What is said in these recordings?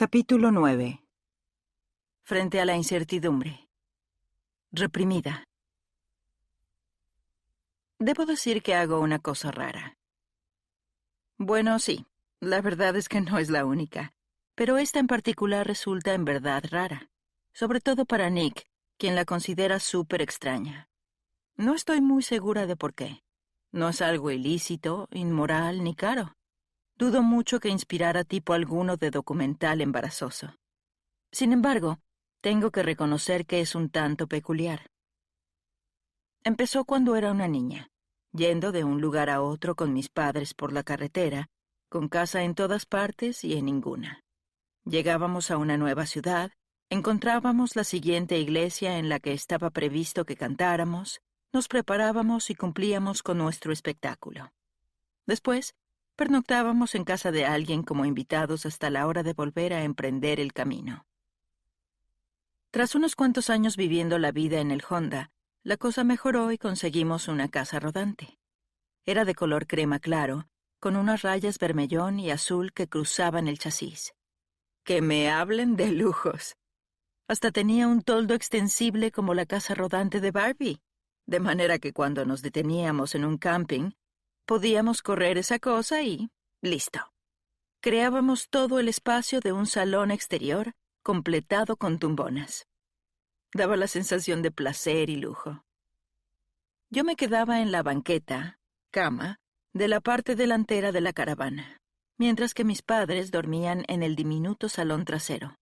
Capítulo 9. Frente a la incertidumbre. Reprimida. Debo decir que hago una cosa rara. Bueno, sí, la verdad es que no es la única, pero esta en particular resulta en verdad rara, sobre todo para Nick, quien la considera súper extraña. No estoy muy segura de por qué. No es algo ilícito, inmoral ni caro. Dudo mucho que inspirara tipo alguno de documental embarazoso. Sin embargo, tengo que reconocer que es un tanto peculiar. Empezó cuando era una niña, yendo de un lugar a otro con mis padres por la carretera, con casa en todas partes y en ninguna. Llegábamos a una nueva ciudad, encontrábamos la siguiente iglesia en la que estaba previsto que cantáramos, nos preparábamos y cumplíamos con nuestro espectáculo. Después, pernoctábamos en casa de alguien como invitados hasta la hora de volver a emprender el camino. Tras unos cuantos años viviendo la vida en el Honda, la cosa mejoró y conseguimos una casa rodante. Era de color crema claro, con unas rayas vermellón y azul que cruzaban el chasis. ¡Que me hablen de lujos! Hasta tenía un toldo extensible como la casa rodante de Barbie, de manera que cuando nos deteníamos en un camping, podíamos correr esa cosa y listo. Creábamos todo el espacio de un salón exterior, completado con tumbonas. Daba la sensación de placer y lujo. Yo me quedaba en la banqueta, cama, de la parte delantera de la caravana, mientras que mis padres dormían en el diminuto salón trasero.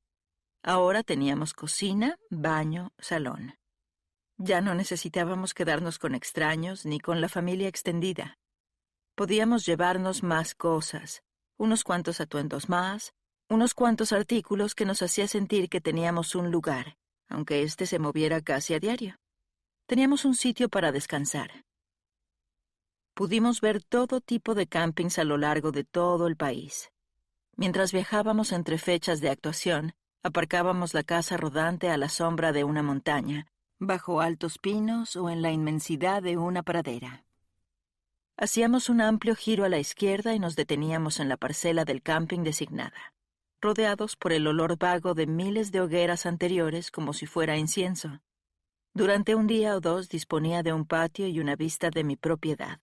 Ahora teníamos cocina, baño, salón. Ya no necesitábamos quedarnos con extraños ni con la familia extendida. Podíamos llevarnos más cosas, unos cuantos atuendos más, unos cuantos artículos que nos hacía sentir que teníamos un lugar, aunque éste se moviera casi a diario. Teníamos un sitio para descansar. Pudimos ver todo tipo de campings a lo largo de todo el país. Mientras viajábamos entre fechas de actuación, aparcábamos la casa rodante a la sombra de una montaña, bajo altos pinos o en la inmensidad de una pradera. Hacíamos un amplio giro a la izquierda y nos deteníamos en la parcela del camping designada, rodeados por el olor vago de miles de hogueras anteriores como si fuera incienso. Durante un día o dos disponía de un patio y una vista de mi propiedad.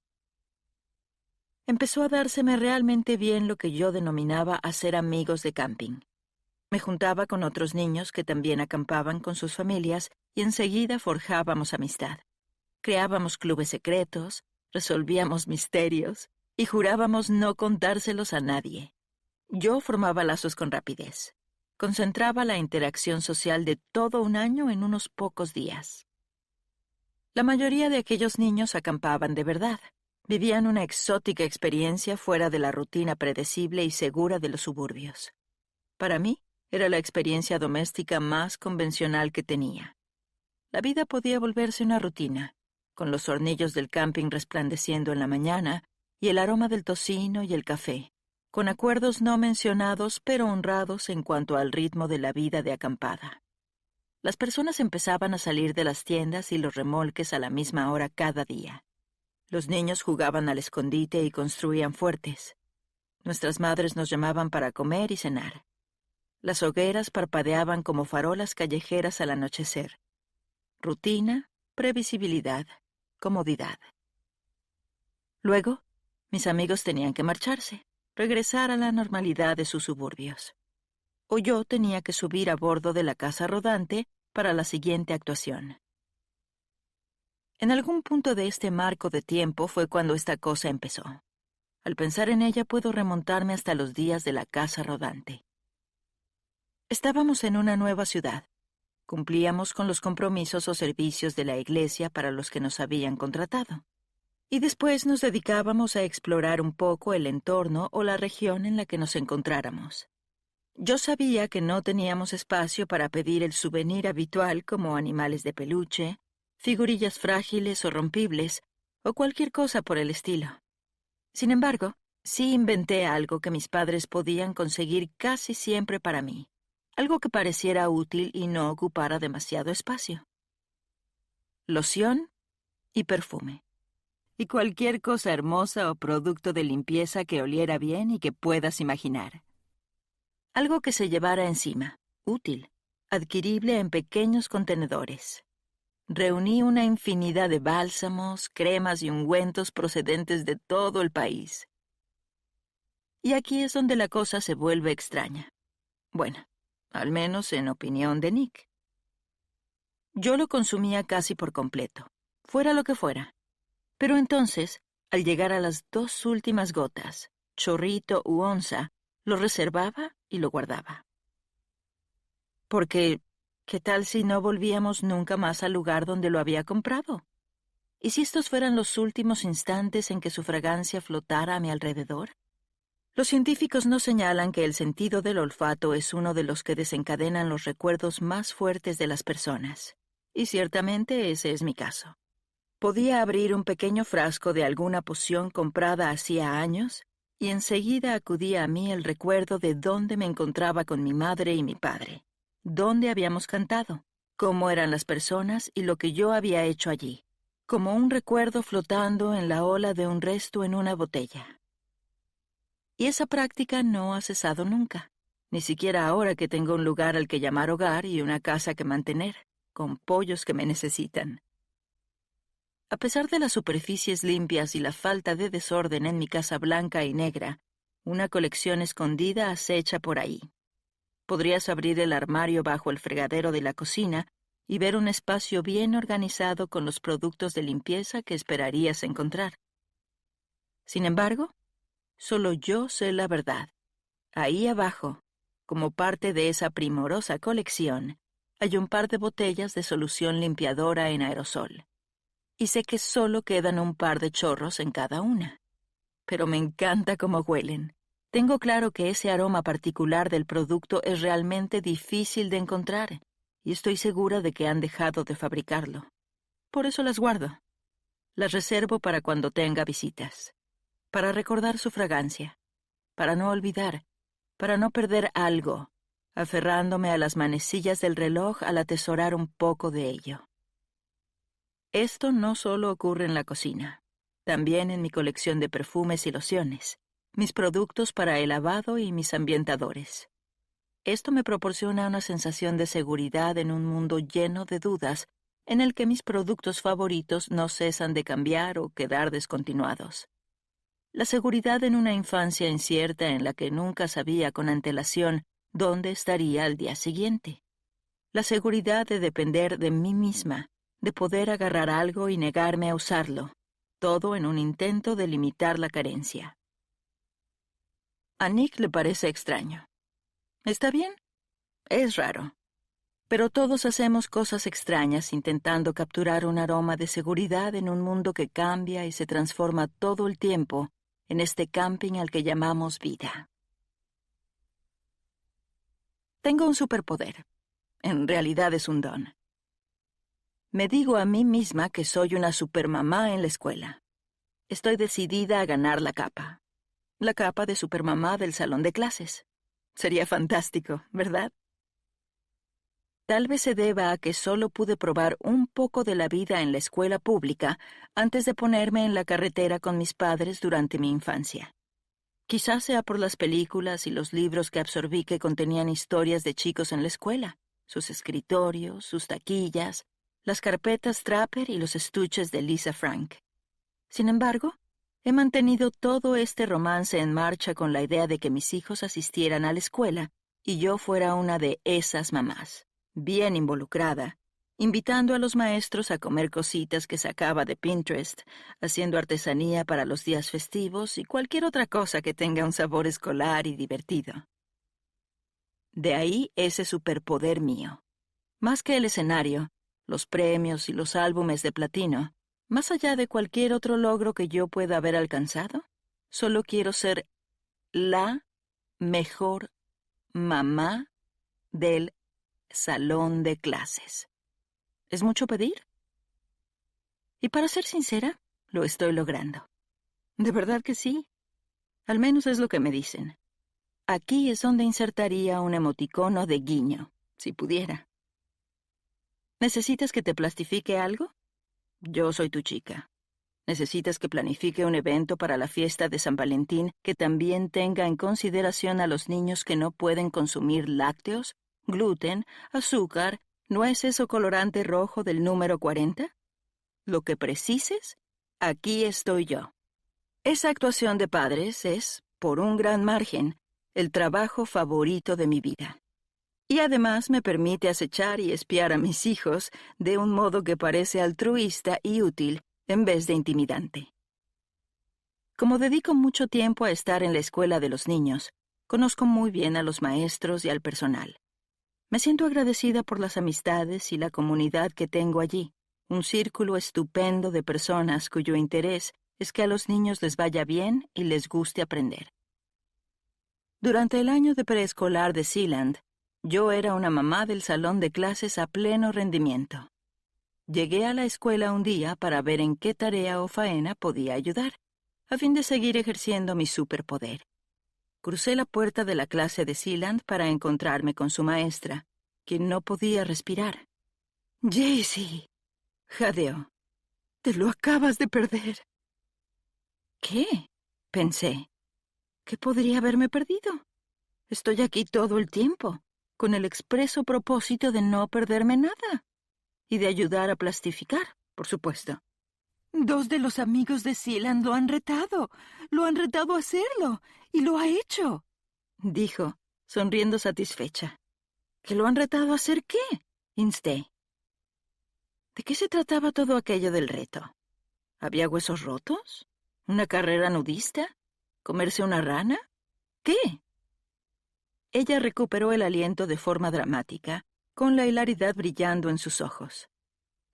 Empezó a dárseme realmente bien lo que yo denominaba hacer amigos de camping. Me juntaba con otros niños que también acampaban con sus familias y enseguida forjábamos amistad. Creábamos clubes secretos, resolvíamos misterios y jurábamos no contárselos a nadie. Yo formaba lazos con rapidez. Concentraba la interacción social de todo un año en unos pocos días. La mayoría de aquellos niños acampaban de verdad. Vivían una exótica experiencia fuera de la rutina predecible y segura de los suburbios. Para mí, era la experiencia doméstica más convencional que tenía. La vida podía volverse una rutina, con los hornillos del camping resplandeciendo en la mañana y el aroma del tocino y el café, con acuerdos no mencionados pero honrados en cuanto al ritmo de la vida de acampada. Las personas empezaban a salir de las tiendas y los remolques a la misma hora cada día. Los niños jugaban al escondite y construían fuertes. Nuestras madres nos llamaban para comer y cenar. Las hogueras parpadeaban como farolas callejeras al anochecer. Rutina, previsibilidad, comodidad. Luego, mis amigos tenían que marcharse, regresar a la normalidad de sus suburbios. O yo tenía que subir a bordo de la casa rodante para la siguiente actuación. En algún punto de este marco de tiempo fue cuando esta cosa empezó. Al pensar en ella puedo remontarme hasta los días de la casa rodante. Estábamos en una nueva ciudad. Cumplíamos con los compromisos o servicios de la iglesia para los que nos habían contratado. Y después nos dedicábamos a explorar un poco el entorno o la región en la que nos encontráramos. Yo sabía que no teníamos espacio para pedir el souvenir habitual como animales de peluche, figurillas frágiles o rompibles, o cualquier cosa por el estilo. Sin embargo, sí inventé algo que mis padres podían conseguir casi siempre para mí, algo que pareciera útil y no ocupara demasiado espacio. Loción y perfume. Y cualquier cosa hermosa o producto de limpieza que oliera bien y que puedas imaginar. Algo que se llevara encima, útil, adquirible en pequeños contenedores. Reuní una infinidad de bálsamos, cremas y ungüentos procedentes de todo el país. Y aquí es donde la cosa se vuelve extraña. Bueno, al menos en opinión de Nick. Yo lo consumía casi por completo, fuera lo que fuera. Pero entonces, al llegar a las 2 últimas gotas, chorrito u onza, lo reservaba y lo guardaba. Porque, ¿qué tal si no volvíamos nunca más al lugar donde lo había comprado? ¿Y si estos fueran los últimos instantes en que su fragancia flotara a mi alrededor? Los científicos nos señalan que el sentido del olfato es uno de los que desencadenan los recuerdos más fuertes de las personas. Y ciertamente ese es mi caso. Podía abrir un pequeño frasco de alguna poción comprada hacía años y enseguida acudía a mí el recuerdo de dónde me encontraba con mi madre y mi padre, dónde habíamos cantado, cómo eran las personas y lo que yo había hecho allí, como un recuerdo flotando en la ola de un resto en una botella. Y esa práctica no ha cesado nunca, ni siquiera ahora que tengo un lugar al que llamar hogar y una casa que mantener, con pollos que me necesitan. A pesar de las superficies limpias y la falta de desorden en mi casa blanca y negra, una colección escondida acecha por ahí. Podrías abrir el armario bajo el fregadero de la cocina y ver un espacio bien organizado con los productos de limpieza que esperarías encontrar. Sin embargo, solo yo sé la verdad. Ahí abajo, como parte de esa primorosa colección, hay un par de botellas de solución limpiadora en aerosol. Y sé que solo quedan un par de chorros en cada una. Pero me encanta cómo huelen. Tengo claro que ese aroma particular del producto es realmente difícil de encontrar, y estoy segura de que han dejado de fabricarlo. Por eso las guardo. Las reservo para cuando tenga visitas, para recordar su fragancia, para no olvidar, para no perder algo, aferrándome a las manecillas del reloj al atesorar un poco de ello. Esto no solo ocurre en la cocina, también en mi colección de perfumes y lociones, mis productos para el lavado y mis ambientadores. Esto me proporciona una sensación de seguridad en un mundo lleno de dudas, en el que mis productos favoritos no cesan de cambiar o quedar descontinuados. La seguridad en una infancia incierta en la que nunca sabía con antelación dónde estaría al día siguiente. La seguridad de depender de mí misma, de poder agarrar algo y negarme a usarlo, todo en un intento de limitar la carencia. A Nick le parece extraño. ¿Está bien? Es raro. Pero todos hacemos cosas extrañas intentando capturar un aroma de seguridad en un mundo que cambia y se transforma todo el tiempo en este camping al que llamamos vida. Tengo un superpoder. En realidad es un don. Me digo a mí misma que soy una supermamá en la escuela. Estoy decidida a ganar la capa. La capa de supermamá del salón de clases. Sería fantástico, ¿verdad? Tal vez se deba a que solo pude probar un poco de la vida en la escuela pública antes de ponerme en la carretera con mis padres durante mi infancia. Quizás sea por las películas y los libros que absorbí que contenían historias de chicos en la escuela, sus escritorios, sus taquillas, las carpetas Trapper y los estuches de Lisa Frank. Sin embargo, he mantenido todo este romance en marcha con la idea de que mis hijos asistieran a la escuela y yo fuera una de esas mamás, bien involucrada, invitando a los maestros a comer cositas que sacaba de Pinterest, haciendo artesanía para los días festivos y cualquier otra cosa que tenga un sabor escolar y divertido. De ahí ese superpoder mío. Más que el escenario, los premios y los álbumes de platino, más allá de cualquier otro logro que yo pueda haber alcanzado, solo quiero ser la mejor mamá del salón de clases. ¿Es mucho pedir? Y para ser sincera, lo estoy logrando. De verdad que sí. Al menos es lo que me dicen. Aquí es donde insertaría un emoticono de guiño, si pudiera. ¿Necesitas que te plastifique algo? Yo soy tu chica. ¿Necesitas que planifique un evento para la fiesta de San Valentín que también tenga en consideración a los niños que no pueden consumir lácteos, gluten, azúcar, nueces o colorante rojo del número 40? Lo que precises, aquí estoy yo. Esa actuación de padres es, por un gran margen, el trabajo favorito de mi vida. Y además me permite acechar y espiar a mis hijos de un modo que parece altruista y útil en vez de intimidante. Como dedico mucho tiempo a estar en la escuela de los niños, conozco muy bien a los maestros y al personal. Me siento agradecida por las amistades y la comunidad que tengo allí, un círculo estupendo de personas cuyo interés es que a los niños les vaya bien y les guste aprender. Durante el año de preescolar de Sealand, yo era una mamá del salón de clases a pleno rendimiento. Llegué a la escuela un día para ver en qué tarea o faena podía ayudar, a fin de seguir ejerciendo mi superpoder. Crucé la puerta de la clase de Sealand para encontrarme con su maestra, quien no podía respirar. «Jaycee», jadeó, «te lo acabas de perder». «¿Qué?», pensé. «¿Qué podría haberme perdido? Estoy aquí todo el tiempo, con el expreso propósito de no perderme nada. Y de ayudar a plastificar, por supuesto». «2 de los amigos de Sealand lo han retado a hacerlo, y lo ha hecho», dijo, sonriendo satisfecha. «¿Que lo han retado a hacer qué?», insté. ¿De qué se trataba todo aquello del reto? ¿Había huesos rotos? ¿Una carrera nudista? ¿Comerse una rana? ¿Qué? Ella recuperó el aliento de forma dramática, con la hilaridad brillando en sus ojos.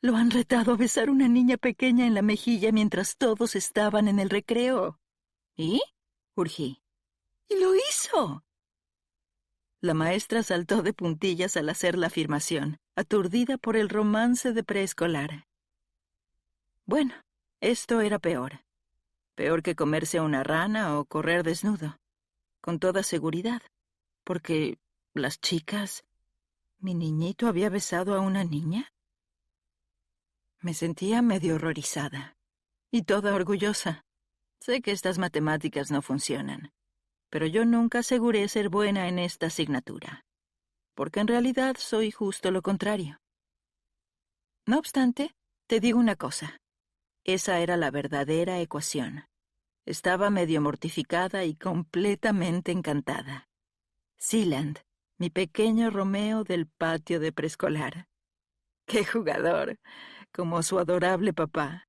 «Lo han retado a besar una niña pequeña en la mejilla mientras todos estaban en el recreo». ¿Y?, urgí. «¡Y lo hizo!». La maestra saltó de puntillas al hacer la afirmación, aturdida por el romance de preescolar. Bueno, esto era peor. Peor que comerse una rana o correr desnudo. Con toda seguridad. Porque las chicas... ¿Mi niñito había besado a una niña? Me sentía medio horrorizada. Y toda orgullosa. Sé que estas matemáticas no funcionan. Pero yo nunca aseguré ser buena en esta asignatura. Porque en realidad soy justo lo contrario. No obstante, te digo una cosa. Esa era la verdadera ecuación. Estaba medio mortificada y completamente encantada. Sealand, mi pequeño Romeo del patio de preescolar. ¡Qué jugador! Como su adorable papá.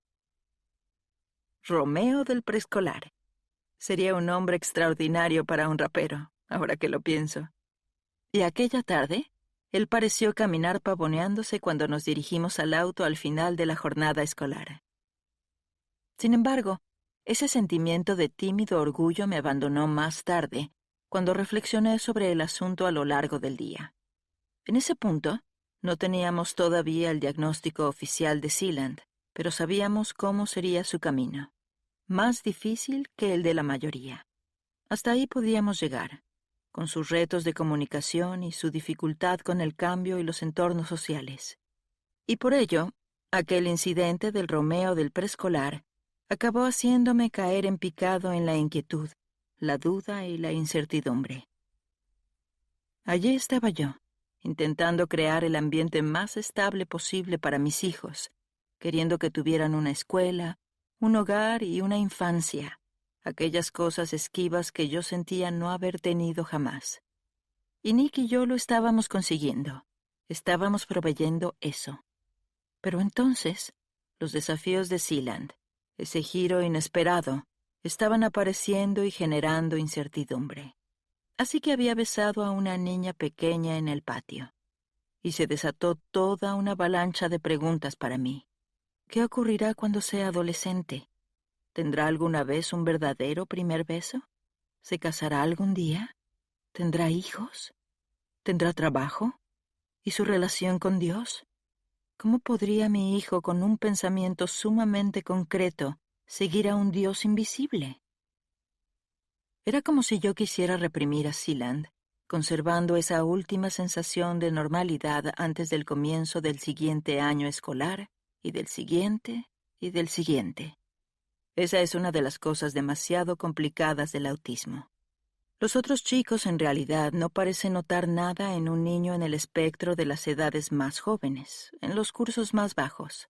Romeo del preescolar. Sería un nombre extraordinario para un rapero, ahora que lo pienso. Y aquella tarde, él pareció caminar pavoneándose cuando nos dirigimos al auto al final de la jornada escolar. Sin embargo, ese sentimiento de tímido orgullo me abandonó más tarde, cuando reflexioné sobre el asunto a lo largo del día. En ese punto, no teníamos todavía el diagnóstico oficial de Sealand, pero sabíamos cómo sería su camino. Más difícil que el de la mayoría. Hasta ahí podíamos llegar, con sus retos de comunicación y su dificultad con el cambio y los entornos sociales. Y por ello, aquel incidente del Romeo del preescolar acabó haciéndome caer en picado en la inquietud, la duda y la incertidumbre. Allí estaba yo, intentando crear el ambiente más estable posible para mis hijos, queriendo que tuvieran una escuela, un hogar y una infancia, aquellas cosas esquivas que yo sentía no haber tenido jamás. Y Nick y yo lo estábamos consiguiendo, estábamos proveyendo eso. Pero entonces, los desafíos de Sealand, ese giro inesperado, estaban apareciendo y generando incertidumbre. Así que había besado a una niña pequeña en el patio, y se desató toda una avalancha de preguntas para mí. ¿Qué ocurrirá cuando sea adolescente? ¿Tendrá alguna vez un verdadero primer beso? ¿Se casará algún día? ¿Tendrá hijos? ¿Tendrá trabajo? ¿Y su relación con Dios? ¿Cómo podría mi hijo, con un pensamiento sumamente concreto, seguir a un Dios invisible? Era como si yo quisiera reprimir a Sealand, conservando esa última sensación de normalidad antes del comienzo del siguiente año escolar, y del siguiente, y del siguiente. Esa es una de las cosas demasiado complicadas del autismo. Los otros chicos en realidad no parecen notar nada en un niño en el espectro de las edades más jóvenes, en los cursos más bajos.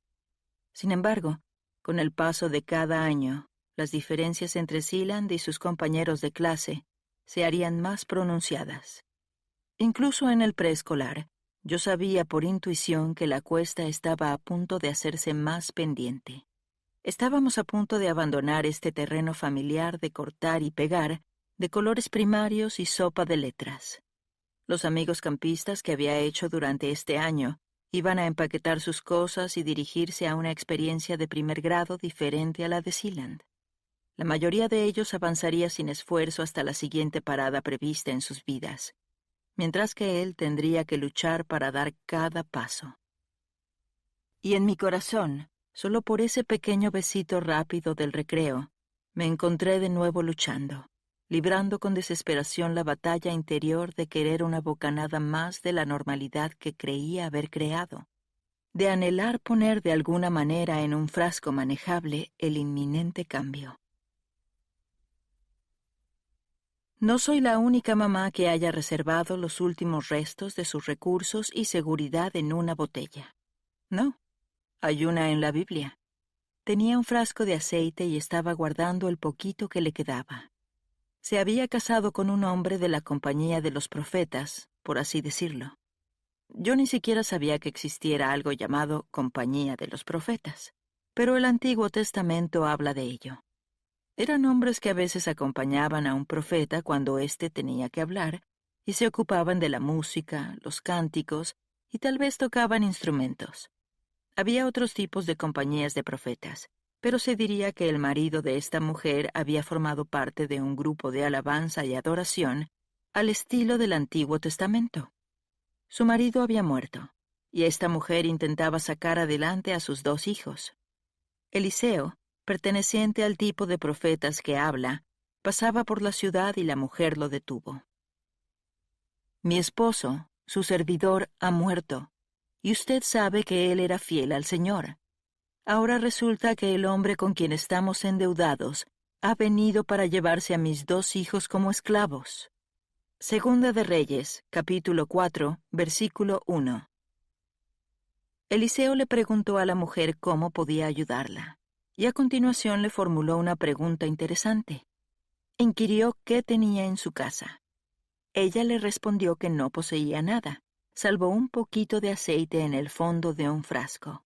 Sin embargo, con el paso de cada año, las diferencias entre Sealand y sus compañeros de clase se harían más pronunciadas. Incluso en el preescolar, yo sabía por intuición que la cuesta estaba a punto de hacerse más pendiente. Estábamos a punto de abandonar este terreno familiar de cortar y pegar, de colores primarios y sopa de letras. Los amigos campistas que había hecho durante este año iban a empaquetar sus cosas y dirigirse a una experiencia de primer grado diferente a la de Sealand. La mayoría de ellos avanzaría sin esfuerzo hasta la siguiente parada prevista en sus vidas, mientras que él tendría que luchar para dar cada paso. Y en mi corazón, solo por ese pequeño besito rápido del recreo, me encontré de nuevo luchando, librando con desesperación la batalla interior de querer una bocanada más de la normalidad que creía haber creado, de anhelar poner de alguna manera en un frasco manejable el inminente cambio. No soy la única mamá que haya reservado los últimos restos de sus recursos y seguridad en una botella. No, hay una en la Biblia. Tenía un frasco de aceite y estaba guardando el poquito que le quedaba. Se había casado con un hombre de la compañía de los profetas, por así decirlo. Yo ni siquiera sabía que existiera algo llamado compañía de los profetas, pero el Antiguo Testamento habla de ello. Eran hombres que a veces acompañaban a un profeta cuando éste tenía que hablar y se ocupaban de la música, los cánticos y tal vez tocaban instrumentos. Había otros tipos de compañías de profetas, pero se diría que el marido de esta mujer había formado parte de un grupo de alabanza y adoración al estilo del Antiguo Testamento. Su marido había muerto, y esta mujer intentaba sacar adelante a sus 2 hijos. Eliseo, perteneciente al tipo de profetas que habla, pasaba por la ciudad y la mujer lo detuvo. Mi esposo, su servidor, ha muerto, y usted sabe que él era fiel al Señor. Ahora resulta que el hombre con quien estamos endeudados ha venido para llevarse a mis 2 hijos como esclavos. Segunda de Reyes, capítulo 4, versículo 1. Eliseo le preguntó a la mujer cómo podía ayudarla, y a continuación le formuló una pregunta interesante. Inquirió qué tenía en su casa. Ella le respondió que no poseía nada, salvo un poquito de aceite en el fondo de un frasco.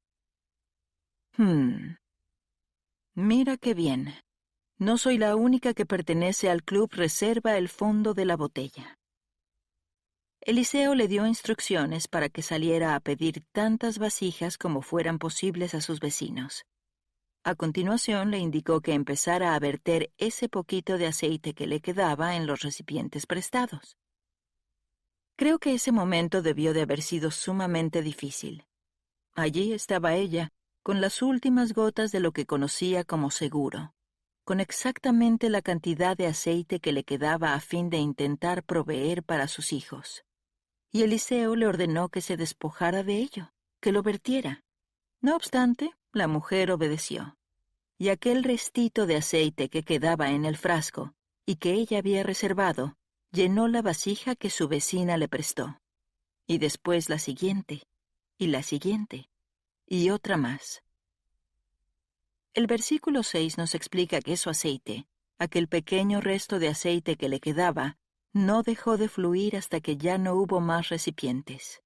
Mira qué bien. No soy la única que pertenece al club Reserva el fondo de la botella. Eliseo le dio instrucciones para que saliera a pedir tantas vasijas como fueran posibles a sus vecinos. A continuación le indicó que empezara a verter ese poquito de aceite que le quedaba en los recipientes prestados. Creo que ese momento debió de haber sido sumamente difícil. Allí estaba ella, con las últimas gotas de lo que conocía como seguro, con exactamente la cantidad de aceite que le quedaba a fin de intentar proveer para sus hijos. Y Eliseo le ordenó que se despojara de ello, que lo vertiera. No obstante, la mujer obedeció, y aquel restito de aceite que quedaba en el frasco y que ella había reservado, llenó la vasija que su vecina le prestó, y después la siguiente, y otra más. El versículo 6 nos explica que su aceite, aquel pequeño resto de aceite que le quedaba, no dejó de fluir hasta que ya no hubo más recipientes.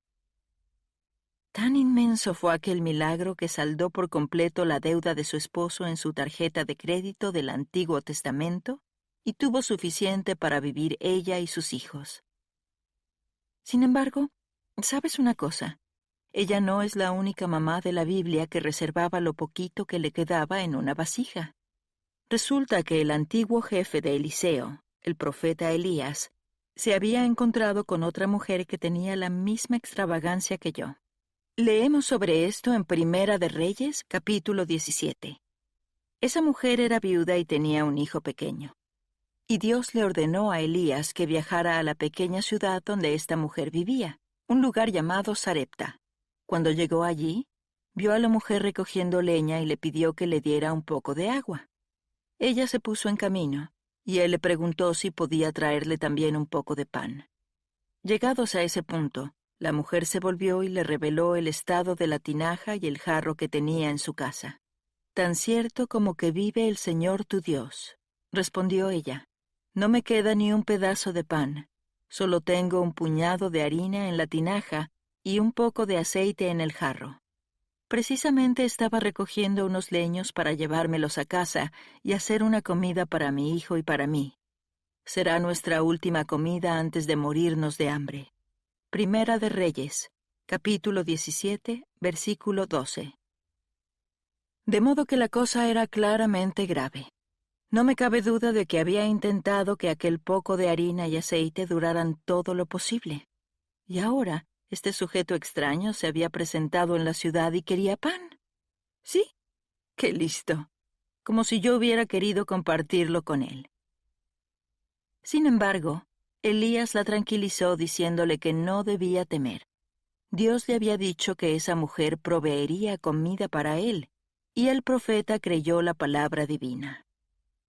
Tan inmenso fue aquel milagro que saldó por completo la deuda de su esposo en su tarjeta de crédito del Antiguo Testamento y tuvo suficiente para vivir ella y sus hijos. Sin embargo, ¿sabes una cosa? Ella no es la única mamá de la Biblia que reservaba lo poquito que le quedaba en una vasija. Resulta que el antiguo jefe de Eliseo, el profeta Elías, se había encontrado con otra mujer que tenía la misma extravagancia que yo. Leemos sobre esto en Primera de Reyes, capítulo 17. Esa mujer era viuda y tenía un hijo pequeño. Y Dios le ordenó a Elías que viajara a la pequeña ciudad donde esta mujer vivía, un lugar llamado Sarepta. Cuando llegó allí, vio a la mujer recogiendo leña y le pidió que le diera un poco de agua. Ella se puso en camino, y él le preguntó si podía traerle también un poco de pan. Llegados a ese punto, la mujer se volvió y le reveló el estado de la tinaja y el jarro que tenía en su casa. «Tan cierto como que vive el Señor tu Dios», respondió ella, «no me queda ni un pedazo de pan, solo tengo un puñado de harina en la tinaja y un poco de aceite en el jarro. Precisamente estaba recogiendo unos leños para llevármelos a casa y hacer una comida para mi hijo y para mí. Será nuestra última comida antes de morirnos de hambre». Primera de Reyes, capítulo 17, versículo 12. De modo que la cosa era claramente grave. No me cabe duda de que había intentado que aquel poco de harina y aceite duraran todo lo posible. Y ahora, este sujeto extraño se había presentado en la ciudad y quería pan. Sí, qué listo. Como si yo hubiera querido compartirlo con él. Sin embargo, Elías la tranquilizó diciéndole que no debía temer. Dios le había dicho que esa mujer proveería comida para él, y el profeta creyó la palabra divina.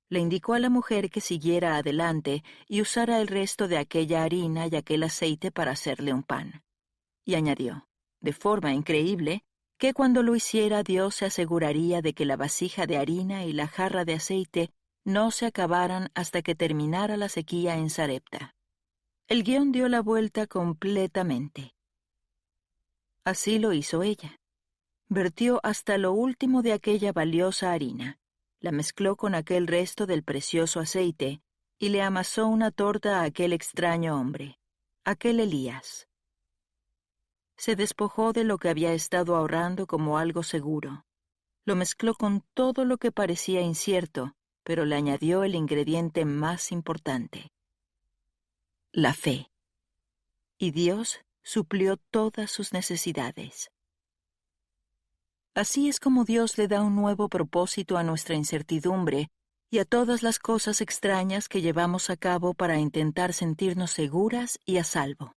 Le indicó a la mujer que siguiera adelante y usara el resto de aquella harina y aquel aceite para hacerle un pan. Y añadió, de forma increíble, que cuando lo hiciera Dios se aseguraría de que la vasija de harina y la jarra de aceite no se acabaran hasta que terminara la sequía en Sarepta. El guión dio la vuelta completamente. Así lo hizo ella. Vertió hasta lo último de aquella valiosa harina, la mezcló con aquel resto del precioso aceite y le amasó una torta a aquel extraño hombre, aquel Elías. Se despojó de lo que había estado ahorrando como algo seguro. Lo mezcló con todo lo que parecía incierto, pero le añadió el ingrediente más importante: la fe. Y Dios suplió todas sus necesidades. Así es como Dios le da un nuevo propósito a nuestra incertidumbre y a todas las cosas extrañas que llevamos a cabo para intentar sentirnos seguras y a salvo.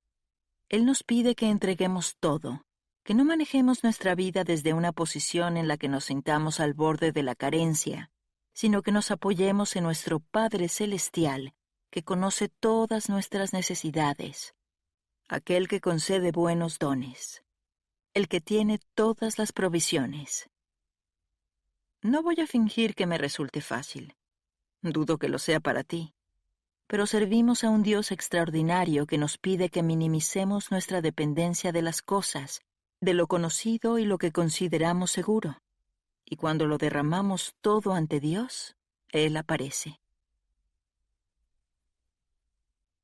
Él nos pide que entreguemos todo, que no manejemos nuestra vida desde una posición en la que nos sintamos al borde de la carencia, sino que nos apoyemos en nuestro Padre Celestial, que conoce todas nuestras necesidades, aquel que concede buenos dones, el que tiene todas las provisiones. No voy a fingir que me resulte fácil. Dudo que lo sea para ti. Pero servimos a un Dios extraordinario que nos pide que minimicemos nuestra dependencia de las cosas, de lo conocido y lo que consideramos seguro. Y cuando lo derramamos todo ante Dios, Él aparece.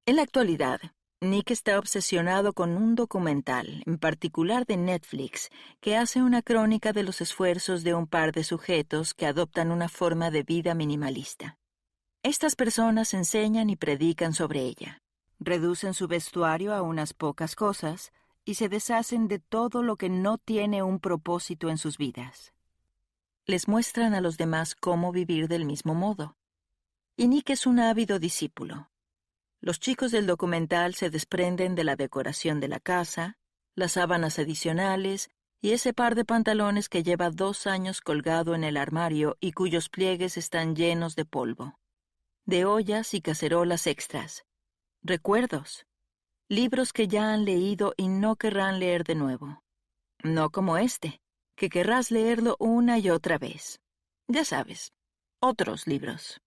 En la actualidad, Nick está obsesionado con un documental, en particular de Netflix, que hace una crónica de los esfuerzos de un par de sujetos que adoptan una forma de vida minimalista. Estas personas enseñan y predican sobre ella. Reducen su vestuario a unas pocas cosas y se deshacen de todo lo que no tiene un propósito en sus vidas. Les muestran a los demás cómo vivir del mismo modo. Y Nick es un ávido discípulo. Los chicos del documental se desprenden de la decoración de la casa, las sábanas adicionales y ese par de pantalones que lleva 2 años colgado en el armario y cuyos pliegues están llenos de polvo, de ollas y cacerolas extras, recuerdos, libros que ya han leído y no querrán leer de nuevo. No como este, que querrás leerlo una y otra vez. Ya sabes, otros libros.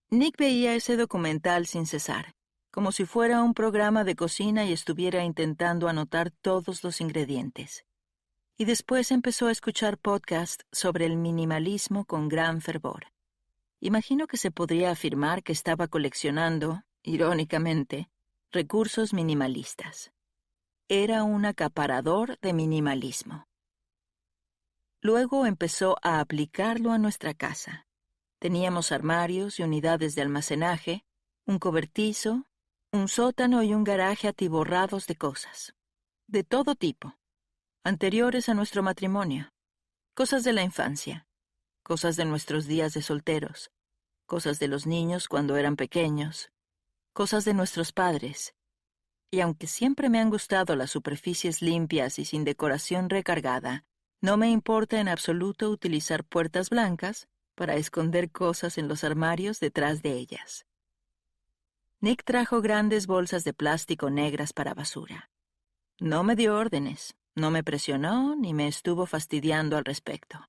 Nick veía ese documental sin cesar, como si fuera un programa de cocina y estuviera intentando anotar todos los ingredientes. Y después empezó a escuchar podcasts sobre el minimalismo con gran fervor. Imagino que se podría afirmar que estaba coleccionando, irónicamente, recursos minimalistas. Era un acaparador de minimalismo. Luego empezó a aplicarlo a nuestra casa. Teníamos armarios y unidades de almacenaje, un cobertizo, un sótano y un garaje atiborrados de cosas. De todo tipo. Anteriores a nuestro matrimonio. Cosas de la infancia. Cosas de nuestros días de solteros. Cosas de los niños cuando eran pequeños. Cosas de nuestros padres. Y aunque siempre me han gustado las superficies limpias y sin decoración recargada, no me importa en absoluto utilizar puertas blancas, para esconder cosas en los armarios detrás de ellas. Nick trajo grandes bolsas de plástico negras para basura. No me dio órdenes, no me presionó ni me estuvo fastidiando al respecto.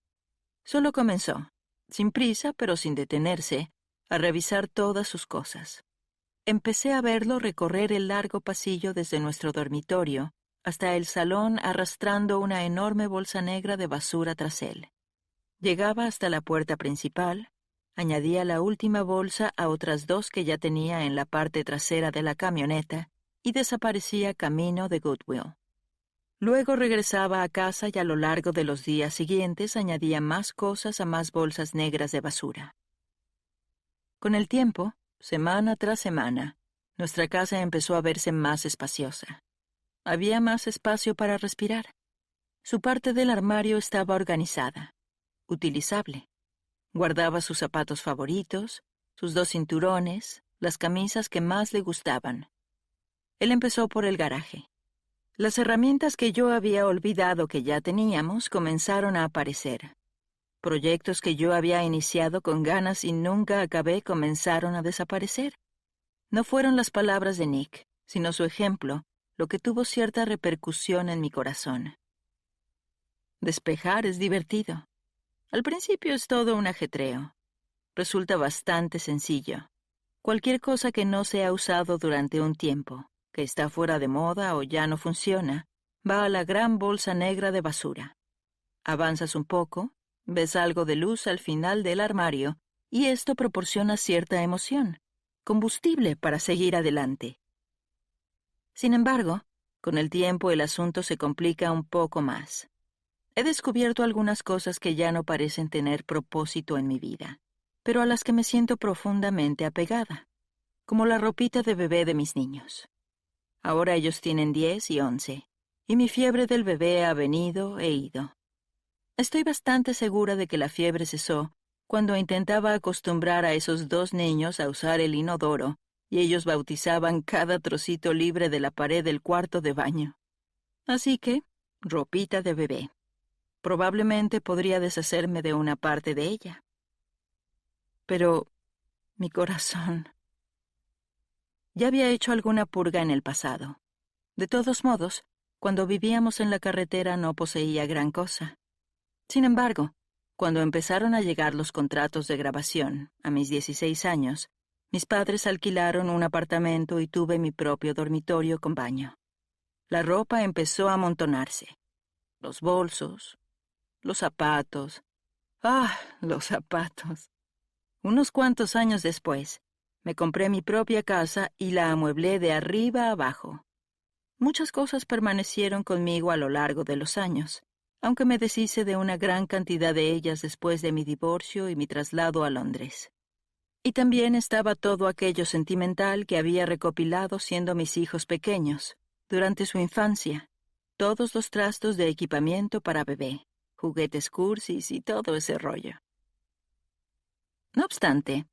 Solo comenzó, sin prisa pero sin detenerse, a revisar todas sus cosas. Empecé a verlo recorrer el largo pasillo desde nuestro dormitorio hasta el salón arrastrando una enorme bolsa negra de basura tras él. Llegaba hasta la puerta principal, añadía la última bolsa a otras dos que ya tenía en la parte trasera de la camioneta y desaparecía camino de Goodwill. Luego regresaba a casa y a lo largo de los días siguientes añadía más cosas a más bolsas negras de basura. Con el tiempo, semana tras semana, nuestra casa empezó a verse más espaciosa. Había más espacio para respirar. Su parte del armario estaba organizada, utilizable. Guardaba sus zapatos favoritos, sus 2 cinturones, las camisas que más le gustaban. Él empezó por el garaje. Las herramientas que yo había olvidado que ya teníamos comenzaron a aparecer. Proyectos que yo había iniciado con ganas y nunca acabé comenzaron a desaparecer. No fueron las palabras de Nick, sino su ejemplo, lo que tuvo cierta repercusión en mi corazón. Despejar es divertido. Al principio es todo un ajetreo. Resulta bastante sencillo. Cualquier cosa que no se ha usado durante un tiempo, que está fuera de moda o ya no funciona, va a la gran bolsa negra de basura. Avanzas un poco, ves algo de luz al final del armario, y esto proporciona cierta emoción, combustible para seguir adelante. Sin embargo, con el tiempo el asunto se complica un poco más. He descubierto algunas cosas que ya no parecen tener propósito en mi vida, pero a las que me siento profundamente apegada, como la ropita de bebé de mis niños. Ahora ellos tienen 10 y 11, y mi fiebre del bebé ha venido e ido. Estoy bastante segura de que la fiebre cesó cuando intentaba acostumbrar a esos 2 niños a usar el inodoro, y ellos bautizaban cada trocito libre de la pared del cuarto de baño. Así que, ropita de bebé. Probablemente podría deshacerme de una parte de ella. Pero mi corazón. Ya había hecho alguna purga en el pasado. De todos modos, cuando vivíamos en la carretera no poseía gran cosa. Sin embargo, cuando empezaron a llegar los contratos de grabación, a mis 16 años, mis padres alquilaron un apartamento y tuve mi propio dormitorio con baño. La ropa empezó a amontonarse. Los bolsos, los zapatos. ¡Ah, los zapatos! Unos cuantos años después, me compré mi propia casa y la amueblé de arriba a abajo. Muchas cosas permanecieron conmigo a lo largo de los años, aunque me deshice de una gran cantidad de ellas después de mi divorcio y mi traslado a Londres. Y también estaba todo aquello sentimental que había recopilado siendo mis hijos pequeños, durante su infancia, todos los trastos de equipamiento para bebé, juguetes cursis y todo ese rollo. No obstante,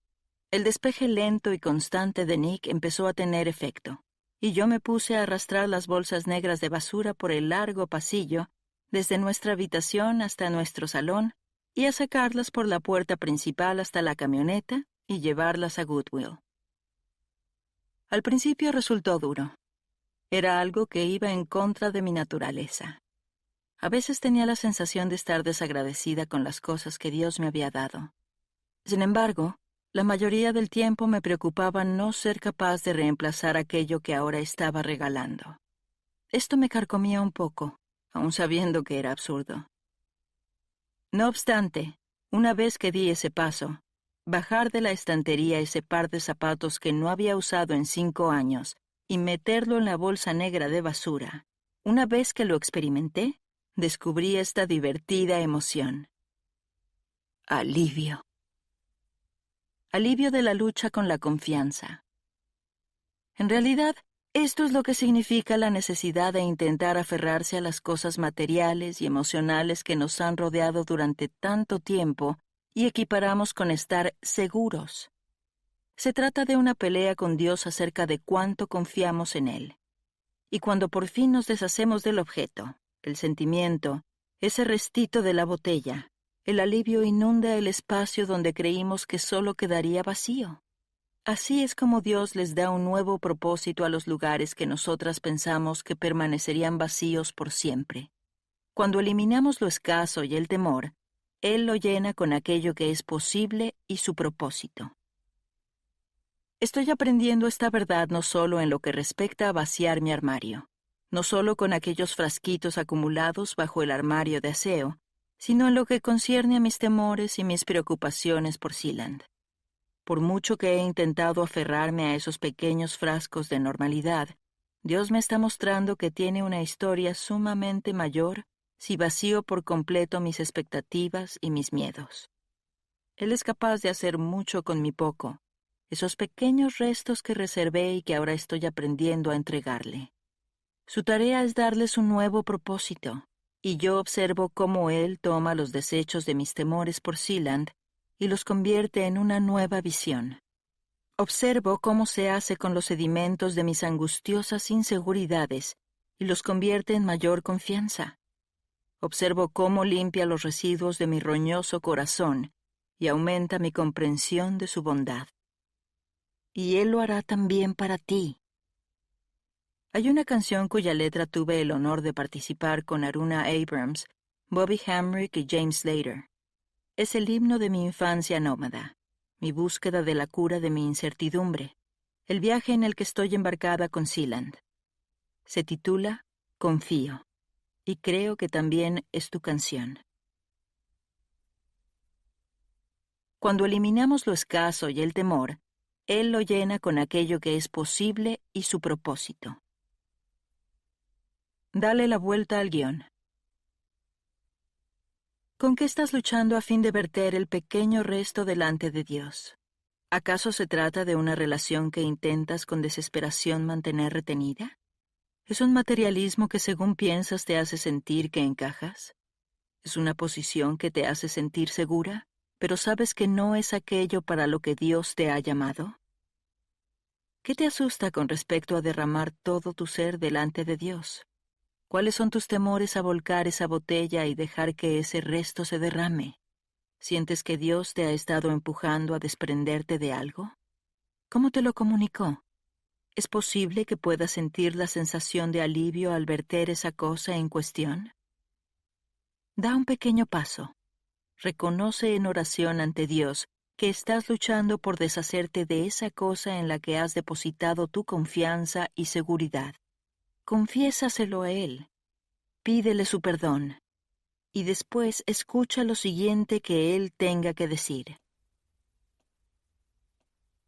el despeje lento y constante de Nick empezó a tener efecto, y yo me puse a arrastrar las bolsas negras de basura por el largo pasillo, desde nuestra habitación hasta nuestro salón, y a sacarlas por la puerta principal hasta la camioneta y llevarlas a Goodwill. Al principio resultó duro. Era algo que iba en contra de mi naturaleza. A veces tenía la sensación de estar desagradecida con las cosas que Dios me había dado. Sin embargo, la mayoría del tiempo me preocupaba no ser capaz de reemplazar aquello que ahora estaba regalando. Esto me carcomía un poco, aun sabiendo que era absurdo. No obstante, una vez que di ese paso, bajar de la estantería ese par de zapatos que no había usado en 5 años y meterlo en la bolsa negra de basura, una vez que lo experimenté, descubrí esta divertida emoción. Alivio. Alivio de la lucha con la confianza. En realidad, esto es lo que significa la necesidad de intentar aferrarse a las cosas materiales y emocionales que nos han rodeado durante tanto tiempo y equiparamos con estar seguros. Se trata de una pelea con Dios acerca de cuánto confiamos en Él. Y cuando por fin nos deshacemos del objeto, el sentimiento, ese restito de la botella, El alivio inunda el espacio donde creímos que solo quedaría vacío. Así es como Dios les da un nuevo propósito a los lugares que nosotras pensamos que permanecerían vacíos por siempre. Cuando eliminamos lo escaso y el temor, Él lo llena con aquello que es posible y su propósito. Estoy aprendiendo esta verdad no solo en lo que respecta a vaciar mi armario, no solo con aquellos frasquitos acumulados bajo el armario de aseo, sino en lo que concierne a mis temores y mis preocupaciones por Sealand. Por mucho que he intentado aferrarme a esos pequeños frascos de normalidad, Dios me está mostrando que tiene una historia sumamente mayor si vacío por completo mis expectativas y mis miedos. Él es capaz de hacer mucho con mi poco, esos pequeños restos que reservé y que ahora estoy aprendiendo a entregarle. Su tarea es darles un nuevo propósito, y yo observo cómo Él toma los desechos de mis temores por Sealand y los convierte en una nueva visión. Observo cómo se hace con los sedimentos de mis angustiosas inseguridades y los convierte en mayor confianza. Observo cómo limpia los residuos de mi roñoso corazón y aumenta mi comprensión de su bondad. Y Él lo hará también para ti. Hay una canción cuya letra tuve el honor de participar con Aruna Abrams, Bobby Hamrick y James Slater. Es el himno de mi infancia nómada, mi búsqueda de la cura de mi incertidumbre, el viaje en el que estoy embarcada con Sealand. Se titula Confío, y creo que también es tu canción. Cuando eliminamos lo escaso y el temor, Él lo llena con aquello que es posible y su propósito. Dale la vuelta al guión. ¿Con qué estás luchando a fin de verter el pequeño resto delante de Dios? ¿Acaso se trata de una relación que intentas con desesperación mantener retenida? ¿Es un materialismo que según piensas te hace sentir que encajas? ¿Es una posición que te hace sentir segura, pero sabes que no es aquello para lo que Dios te ha llamado? ¿Qué te asusta con respecto a derramar todo tu ser delante de Dios? ¿Cuáles son tus temores a volcar esa botella y dejar que ese resto se derrame? ¿Sientes que Dios te ha estado empujando a desprenderte de algo? ¿Cómo te lo comunicó? ¿Es posible que puedas sentir la sensación de alivio al verter esa cosa en cuestión? Da un pequeño paso. Reconoce en oración ante Dios que estás luchando por deshacerte de esa cosa en la que has depositado tu confianza y seguridad. Confiésaselo a Él. Pídele su perdón. Y después escucha lo siguiente que Él tenga que decir.